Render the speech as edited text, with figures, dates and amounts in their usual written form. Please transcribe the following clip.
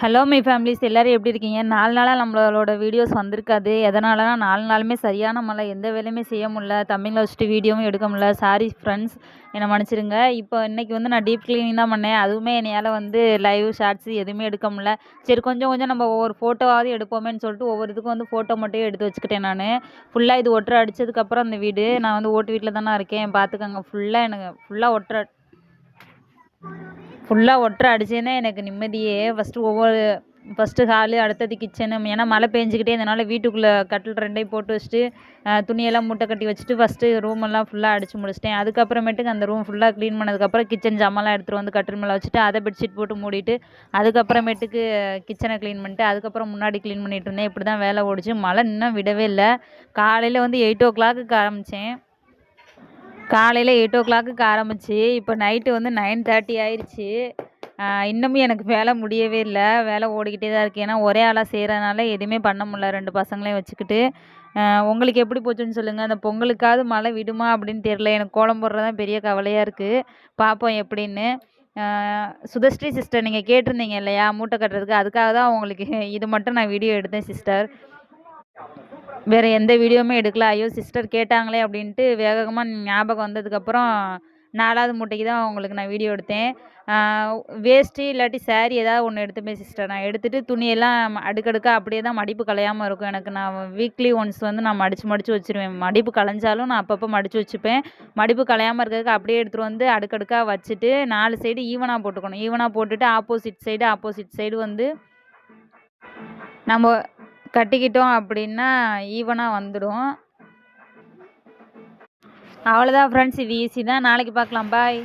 Hello my families எல்லாரும் எப்படி இருக்கீங்க? 4 நாளா நம்மளோட வீடியோஸ் வந்திருக்காது. எதனாலனா 4 நாளுமே சரியான மழை. எந்த வேலையுமே செய்ய முடியல. தம்பிங்கள வச்சுட்டு வீடியோவும் எடுக்க முடியல. சாரி ஃப்ரெண்ட்ஸ், என்ன மன்னிச்சிடுங்க. இப்போ இன்னைக்கு வந்து நான் டீப் கிளீனிங் தான் பண்ணேன். அதுவுமே என்னையால வந்து லைவ், ஷார்ட்ஸ் எதுவுமே எடுக்க முடியல. சரி கொஞ்சம் கொஞ்சம் நம்ம ஒவ்வொரு ஃபோட்டோவாவது எடுப்போமேன்னு சொல்லிட்டு ஒவ்வொரு இதுக்கும் வந்து ஃபோட்டோ மட்டும் எடுத்து வச்சுக்கிட்டேன் நானு. ஃபுல்லாக இது ஒட்டரை அடிச்சதுக்கப்புறம் அந்த வீடு நான் வந்து ஓட்டு வீட்டில் தானே இருக்கேன். பார்த்துக்கோங்க, எனக்கு ஃபுல்லாக ஒட்டரை அடிச்சேன்னா எனக்கு நிம்மதியே. ஃபஸ்ட்டு ஹாலு, அடுத்தது கிச்சனு. ஏன்னா மழை பெஞ்சிக்கிட்டே இருந்தனால வீட்டுக்குள்ளே கட்டில் 2யும் போட்டு வச்சுட்டு துணியெல்லாம் மூட்டை கட்டி வச்சுட்டு ஃபஸ்ட்டு ரூமெல்லாம் ஃபுல்லாக அடித்து முடிச்சிட்டேன். அதுக்கப்புறமேட்டுக்கு அந்த ரூம் ஃபுல்லாக க்ளீன் பண்ணதுக்கப்புறம் கிச்சன் ஜாமான்லாம் எடுத்துகிட்டு வந்து கட்டில் மேலே வச்சுட்டு அதை பெட்ஷீட் போட்டு மூடிட்டு அதுக்கப்புறமேட்டுக்கு கிச்சனை க்ளீன் பண்ணிட்டு அதுக்கப்புறம் முன்னாடி க்ளீன் பண்ணிகிட்டு இருந்தேன். இப்படி தான் வேலை ஓடிச்சு. மழை இன்னும் விடவே இல்லை. காலையில் வந்து 8:00க்கு ஆரம்பித்தேன். காலையில் 8:00க்கு ஆரம்பிச்சு இப்போ நைட்டு வந்து 9:30 ஆயிடுச்சு. இன்னமும் எனக்கு வேலை முடியவே இல்லை. வேலை ஓடிக்கிட்டே தான் இருக்குது. ஏன்னா ஒரே ஆளாக செய்கிறதுனால எதுவுமே பண்ண முடியல 2 பசங்களையும் வச்சுக்கிட்டு. உங்களுக்கு எப்படி போச்சுன்னு சொல்லுங்கள். அந்த பொங்கலுக்காவது மழை விடுமா அப்படின்னு தெரில. எனக்கு கோலம் போடுறது தான் பெரிய கவலையாக இருக்குது. பார்ப்போம் எப்படின்னு. சுதஸ்ரீ சிஸ்டர், நீங்கள் கேட்டிருந்தீங்க இல்லையா மூட்டை கட்டுறதுக்கு, அதுக்காக தான் உங்களுக்கு இது மட்டும் நான் வீடியோ எடுத்தேன் சிஸ்டர். வேறு எந்த வீடியோவுமே எடுக்கல. ஐயோ சிஸ்டர் கேட்டாங்களே அப்படின்ட்டு வேகமாக ஞாபகம் வந்ததுக்கப்புறம் 4வது மூட்டைக்கு தான் உங்களுக்கு நான் வீடியோ எடுத்தேன். வேஷ்டி இல்லாட்டி சாரீ ஏதாவது ஒன்று எடுத்துப்பேன் சிஸ்டர். நான் எடுத்துகிட்டு துணியெல்லாம் அடுக்கடுக்காக அப்படியே தான், மடிப்பு கலையாமல் இருக்கும் எனக்கு. நான் வீக்லி ஒன்ஸ் வந்து நான் மடித்து வச்சுருவேன். மடிப்பு கலைஞ்சாலும் நான் அப்பப்போ மடித்து வச்சுப்பேன். மடிப்பு கலையாமல் இருக்கிறதுக்கு அப்படியே எடுத்துகிட்டு வந்து அடுக்கடுக்காக வச்சுட்டு 4 சைடு ஈவனாக போட்டுக்கணும். ஈவனாக போட்டுட்டு ஆப்போசிட் சைடு வந்து நம்ம கட்டிக்கிட்டோம் அப்படின்னா ஈவனாக வந்துடும். அவ்வளோதான் ஃப்ரெண்ட்ஸ், இது ஈஸி தான். நாளைக்கு பார்க்கலாம். பாய்.